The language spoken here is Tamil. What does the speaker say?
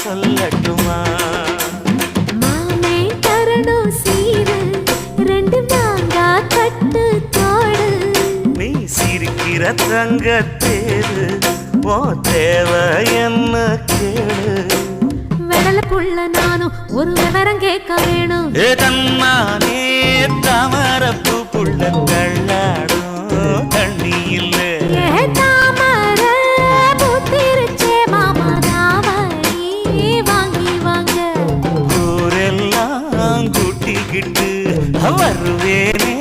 சொல்லட்டுமா மாமே தரணும் சீரு ரெண்டு மாங்கா கட்டு தோடு நீ சிரிக்கிற தங்கத்தேரு ஓ தேவை என்ன கேளு வெடல புள்ள நானும் ஒரு விவரம் கேட்க வேணும் தன்னானே தமர